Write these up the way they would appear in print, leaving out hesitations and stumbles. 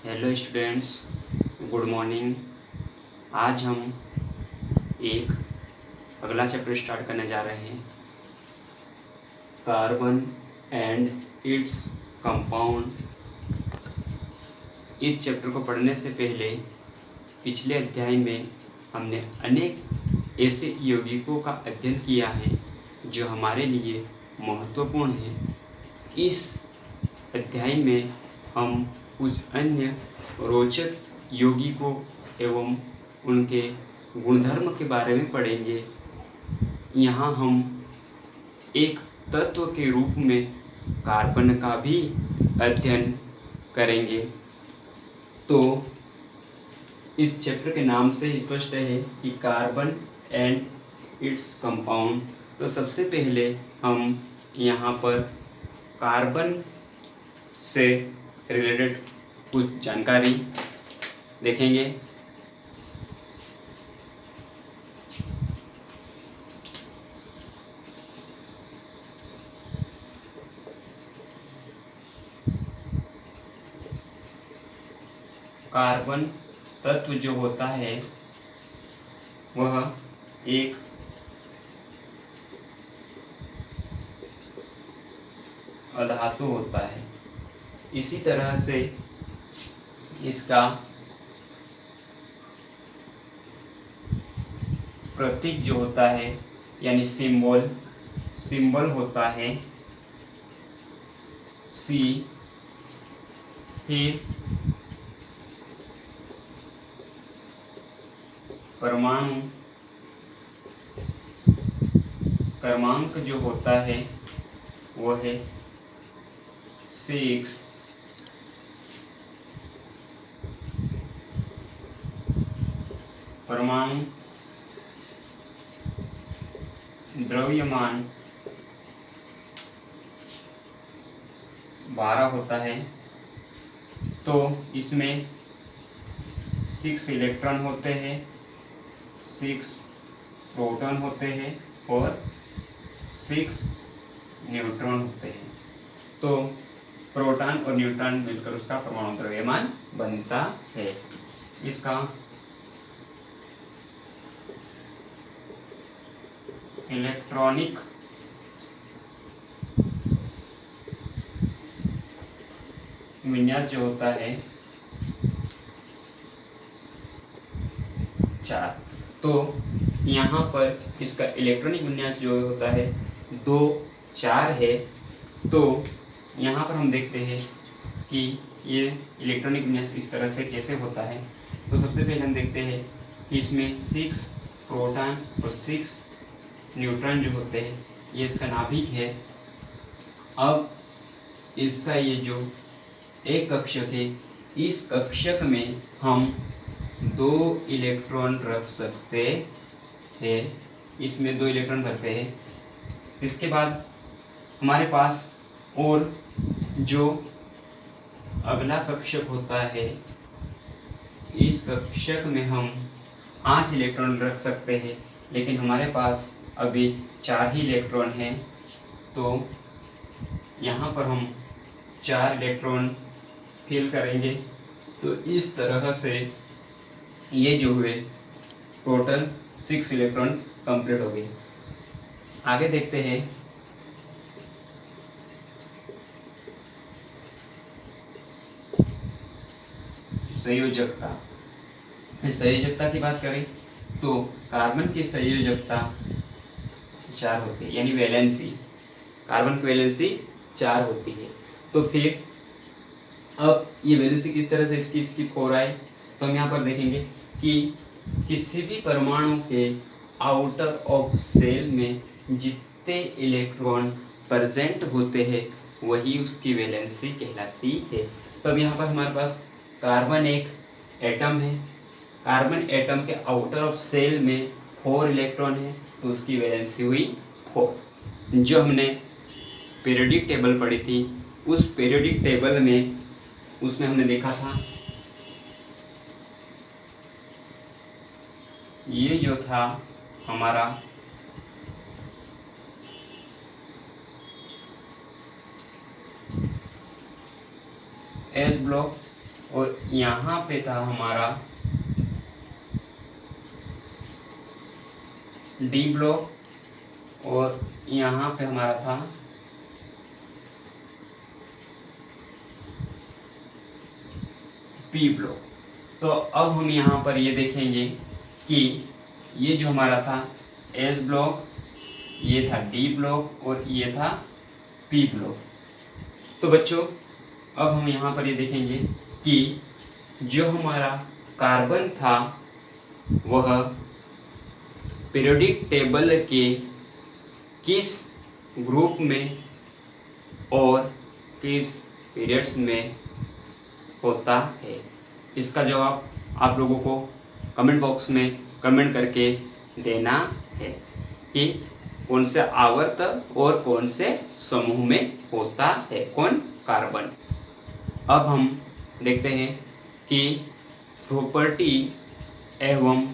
Hello students, good morning. आज हम एक अगला चैप्टर स्टार्ट करने जा रहे हैं, कार्बन एंड इट्स कंपाउंड। इस चैप्टर को पढ़ने से पहले पिछले अध्याय में हमने अनेक ऐसे यौगिकों का अध्ययन किया है जो हमारे लिए महत्वपूर्ण है। इस अध्याय में हम कुछ अन्य रोचक यौगिकों एवं उनके गुणधर्म के बारे में पढ़ेंगे। यहाँ हम एक तत्व के रूप में कार्बन का भी अध्ययन करेंगे। तो इस चैप्टर के नाम से स्पष्ट है कि कार्बन एंड इट्स कंपाउंड। तो सबसे पहले हम यहाँ पर कार्बन से रिलेटेड कुछ जानकारी देखेंगे। कार्बन तत्व जो होता है वह एक अधातु होता है। इसी तरह से इसका प्रतीक जो होता है यानी सिंबल होता है सी। फिर क्रमांक जो होता है वह है 6। परमाणु द्रव्यमान 12 होता है। तो इसमें 6 इलेक्ट्रॉन होते हैं, 6 प्रोटॉन होते हैं और 6 न्यूट्रॉन होते हैं। तो प्रोटॉन और न्यूट्रॉन मिलकर उसका परमाणु द्रव्यमान बनता है। इसका इलेक्ट्रॉनिक विन्यास जो होता है 4। तो यहाँ पर इसका इलेक्ट्रॉनिक विन्यास जो होता है 2 4 है। तो यहाँ पर हम देखते हैं कि ये इलेक्ट्रॉनिक विन्यास इस तरह से कैसे होता है। तो सबसे पहले हम देखते हैं कि इसमें 6 प्रोटॉन और 6 न्यूट्रॉन जो होते हैं, ये इसका नाभिक है। अब इसका ये जो एक कक्षक है, इस कक्षक में हम 2 इलेक्ट्रॉन रख सकते हैं। इसमें 2 इलेक्ट्रॉन रखते हैं। इसके बाद हमारे पास और जो अगला कक्षक होता है, इस कक्षक में हम 8 इलेक्ट्रॉन रख सकते हैं, लेकिन हमारे पास अभी 4 ही इलेक्ट्रॉन हैं। तो यहाँ पर हम 4 इलेक्ट्रॉन फिल करेंगे। तो इस तरह से ये जो हुए टोटल 6 इलेक्ट्रॉन कंप्लीट हो गए। आगे देखते हैं संयोजकता। संयोजकता की बात करें तो कार्बन की संयोजकता 4 होती है, यानी वैलेंसी। कार्बन की वैलेंसी 4 होती है। तो फिर अब ये वैलेंसी किस तरह से इसकी 4 आए, तो हम यहाँ पर देखेंगे कि किसी भी परमाणु के आउटर ऑफ सेल में जितने इलेक्ट्रॉन प्रेजेंट होते हैं वही उसकी वैलेंसी कहलाती है। तो अब यहाँ पर हमारे पास कार्बन एक एटम है। कार्बन एटम के आउटर ऑफ सेल में 4 इलेक्ट्रॉन है, तो उसकी वैलेंसी हुई 4। जो हमने पीरियोडिक टेबल पढ़ी थी, उस पीरियोडिक टेबल में उसमें हमने देखा था ये जो था हमारा एस ब्लॉक, और यहाँ पे था हमारा डी ब्लॉक और यहाँ पे हमारा था पी ब्लॉक। तो अब हम यहाँ पर ये देखेंगे कि ये जो हमारा था एस ब्लॉक, ये था डी ब्लॉक और ये था पी ब्लॉक। तो बच्चों अब हम यहाँ पर ये देखेंगे कि जो हमारा कार्बन था वह पीरियोडिक टेबल के किस ग्रुप में और किस पीरियड्स में होता है। इसका जवाब आप लोगों को कमेंट बॉक्स में कमेंट करके देना है कि कौन से आवर्त और कौन से समूह में होता है कौन कार्बन। अब हम देखते हैं कि प्रॉपर्टी एवं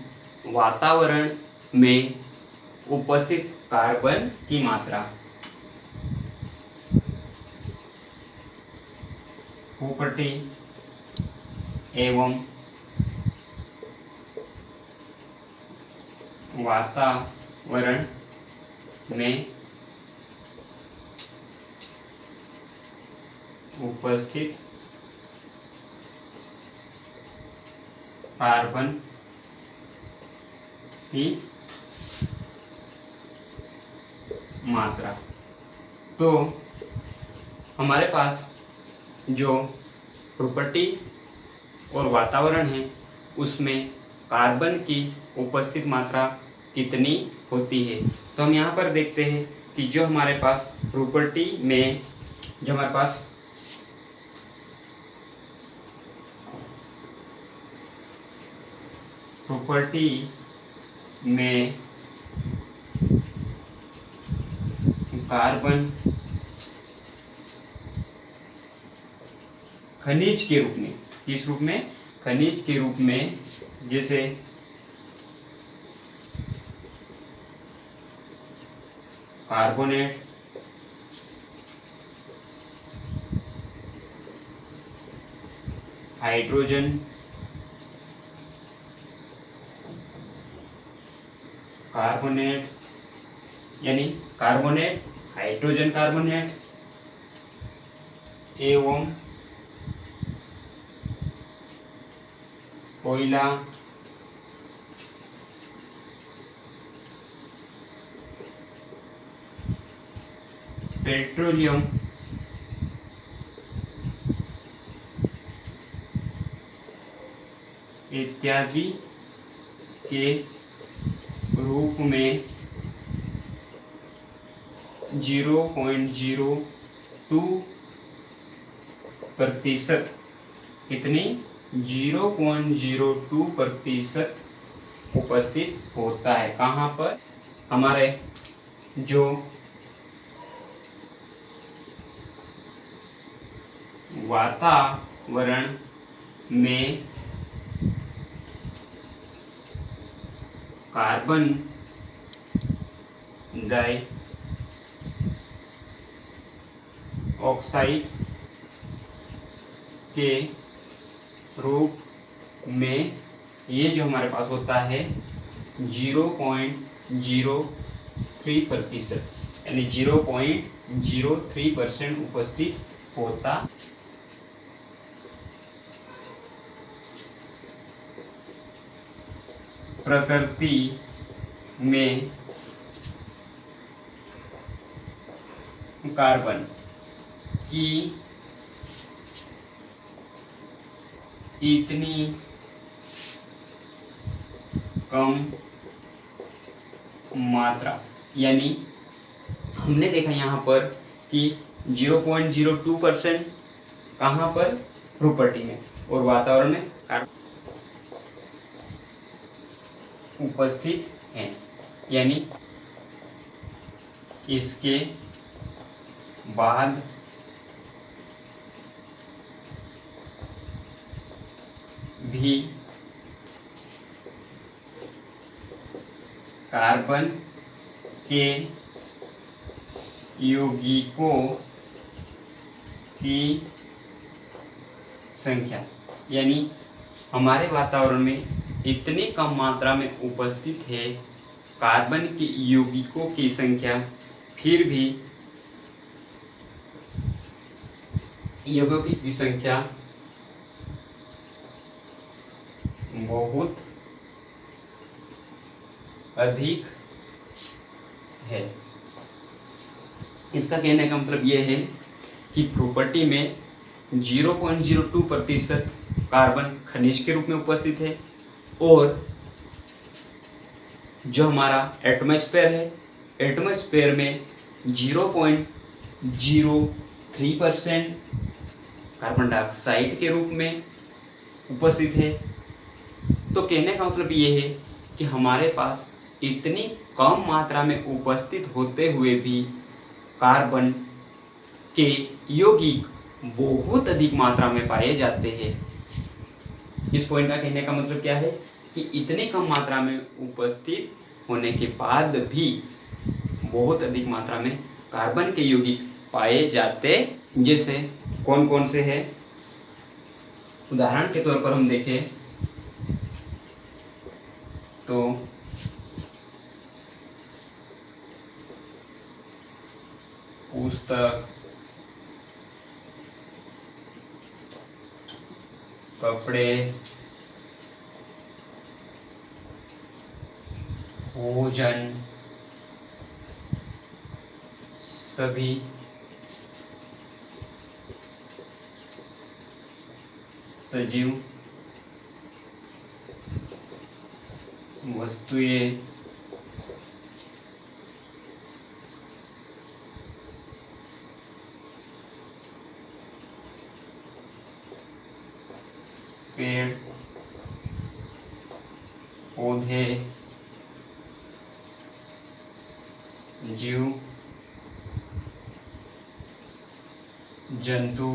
वातावरण में उपस्थित कार्बन की मात्रा। प्रॉपर्टी एवं वातावरण में उपस्थित कार्बन की मात्रा। तो हमारे पास जो प्रॉपर्टी और वातावरण है उसमें कार्बन की उपस्थित मात्रा कितनी होती है। तो हम यहाँ पर देखते हैं कि जो हमारे पास प्रॉपर्टी में जो हमारे पास प्रॉपर्टी में कार्बन खनिज के रूप में, किस रूप में, खनिज के रूप में, जैसे कार्बोनेट, हाइड्रोजन, कार्बोनेट यानी कार्बोनेट, हाइड्रोजन कार्बोनेट एवं कोयला, पेट्रोलियम इत्यादि के रूप में 0.02% कितनी 0.02% उपस्थित होता है। कहाँ पर, हमारे जो वातावरण में कार्बन डाइऑक्साइड के रूप में ये जो हमारे पास होता है 0.03%, यानी 0.03% उपस्थित होता। प्रकृति में कार्बन की इतनी कम मात्रा, यानी हमने देखा यहाँ पर कि 0.02% कहाँ पर, प्रॉपर्टी में, और वातावरण में कार्बन उपस्थित हैं। यानी इसके बाद भी कार्बन के यौगिकों की संख्या यानी हमारे वातावरण में इतनी कम मात्रा में उपस्थित है कार्बन के यौगिकों की संख्या, फिर भी यौगिकों की संख्या बहुत अधिक है। इसका कहने का मतलब यह है कि प्रॉपर्टी में 0.02% कार्बन खनिज के रूप में उपस्थित है और जो हमारा एटमॉस्फेयर है, एटमॉस्फेयर में 0.03% कार्बन डाइऑक्साइड के रूप में उपस्थित है। तो कहने का मतलब ये है कि हमारे पास इतनी कम मात्रा में उपस्थित होते हुए भी कार्बन के यौगिक बहुत अधिक मात्रा में पाए जाते हैं। इस पॉइंट का कहने का मतलब क्या है कि इतनी कम मात्रा में उपस्थित होने के बाद भी बहुत अधिक मात्रा में कार्बन के यौगिक पाए जाते। जैसे कौन कौन से हैं? उदाहरण के तौर पर हम देखें तो पुस्तक, कपड़े, भोजन, सभी सजीव वस्तुएं, पेड़ पौधे, जीव जंतु,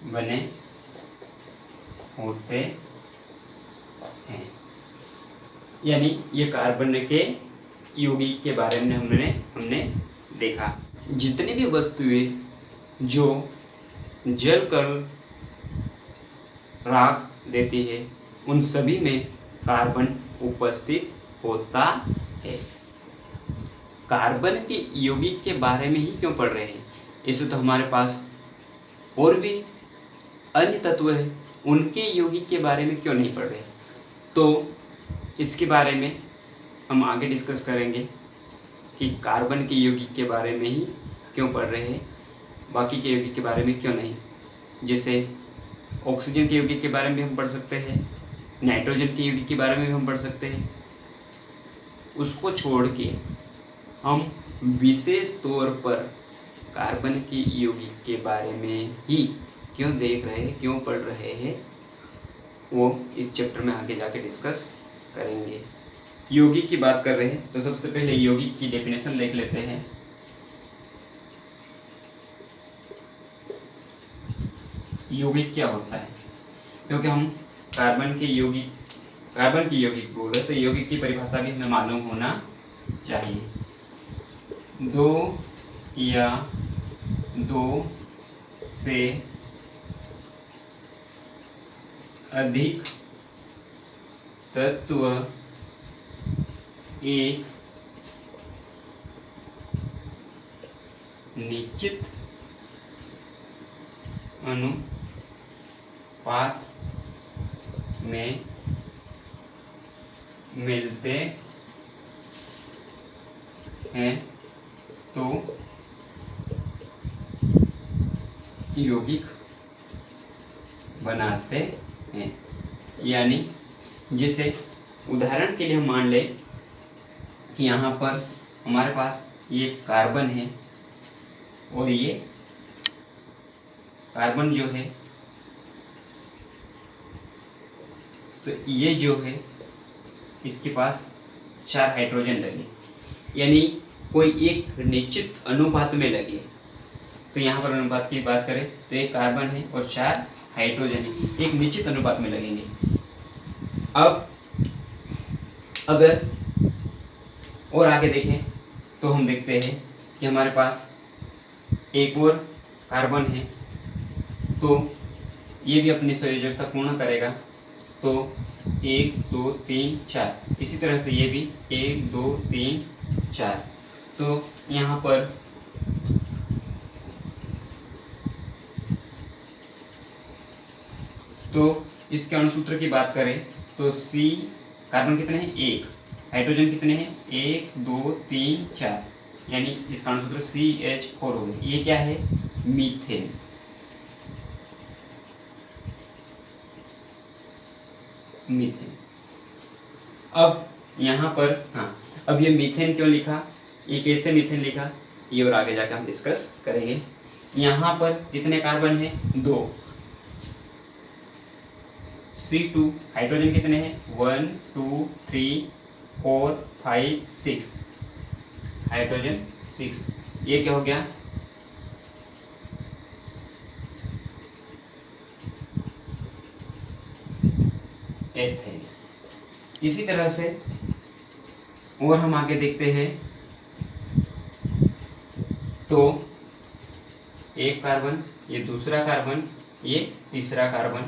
बने होते हैं। यानी ये कार्बन के यौगिक के बारे में हमने देखा। जितनी भी वस्तुएं जो जलकर राख देती है उन सभी में कार्बन उपस्थित होता है। कार्बन के यौगिक के बारे में ही क्यों पढ़ रहे हैं? इसे तो हमारे पास और भी अन्य तत्व है, उनके यौगिक के बारे में क्यों नहीं पढ़ रहे? तो इसके बारे में हम आगे डिस्कस करेंगे कि कार्बन के यौगिक के बारे में ही क्यों पढ़ रहे हैं, बाकी के यौगिक के बारे में क्यों नहीं। जैसे ऑक्सीजन के यौगिक के बारे में हम पढ़ सकते हैं, नाइट्रोजन के यौगिक के बारे में हम पढ़ सकते हैं। उसको छोड़ के हम विशेष तौर पर कार्बन के यौगिक के बारे में ही क्यों देख रहे हैं, क्यों पढ़ रहे हैं, वो इस चैप्टर में आगे जाके डिस्कस करेंगे। यौगिक की बात कर रहे हैं तो सबसे पहले यौगिक की डेफिनेशन देख लेते हैं। यौगिक क्या होता है? क्योंकि हम कार्बन की यौगिक बोल रहे तो यौगिक की परिभाषा भी हमें मालूम होना चाहिए। दो या दो से अधिक तत्व एक निश्चित अनुपात में मिलते हैं तो यौगिक बनाते हैं। यानी जैसे उदाहरण के लिए हम मान लें कि यहाँ पर हमारे पास ये कार्बन है और ये कार्बन जो है तो ये जो है इसके पास 4 हाइड्रोजन लगे, यानी कोई एक निश्चित अनुपात में लगे। तो यहाँ पर अनुपात की बात करें तो एक कार्बन है और 4 हाइड्रोजन है, एक निश्चित अनुपात में लगेंगे। अब अगर और आगे देखें तो हम देखते हैं कि हमारे पास एक और कार्बन है, तो ये भी अपनी संयोजकता पूर्ण करेगा। तो 1 2 3 4, इसी तरह से ये भी 1 2 3 4। तो यहाँ पर तो इसके अणुसूत्र की बात करें तो C कार्बन कितने हैं? 1। हाइड्रोजन कितने हैं? 1 2 3 4, यानी इसका अणुसूत्र CH4 हो गया। ये क्या है? मीथेन। मीथेन। अब यहाँ पर अब ये मीथेन क्यों लिखा, ये कैसे मीथेन लिखा, ये और आगे जाकर हम डिस्कस करेंगे। यहाँ पर कितने कार्बन है? 2। C2 हाइड्रोजन कितने हैं? 1 2 3 4 5 6, हाइड्रोजन 6। ये क्या हो गया? एथेन। इसी तरह से और हम आगे देखते हैं तो एक कार्बन, ये दूसरा कार्बन, ये तीसरा कार्बन।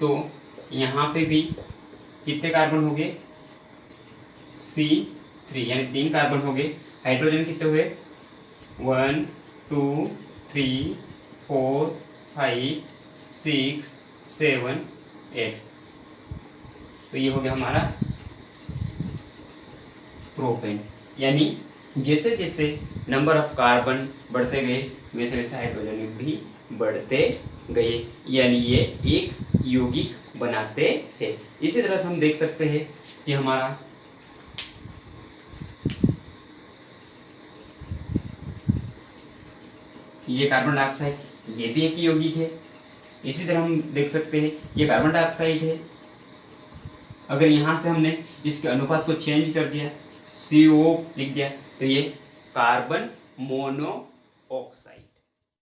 तो यहाँ पे भी कितने कार्बन हो गए? C3, यानी 3 कार्बन हो गए। हाइड्रोजन कितने हुए? 1 2 3 4 5 6 7 8। तो ये हो गया हमारा प्रोपेन। यानी जैसे जैसे नंबर ऑफ कार्बन बढ़ते गए वैसे वैसे हाइड्रोजन भी बढ़ते गए, यानी ये एक यौगिक बनाते हैं। इसी तरह से हम देख सकते हैं कि हमारा ये कार्बन डाइऑक्साइड, ये भी एक यौगिक है। इसी तरह हम देख सकते हैं ये कार्बन डाइऑक्साइड है। अगर यहाँ से हमने इसके अनुपात को चेंज कर दिया, CO लिख दिया, तो ये कार्बन मोनोऑक्साइड।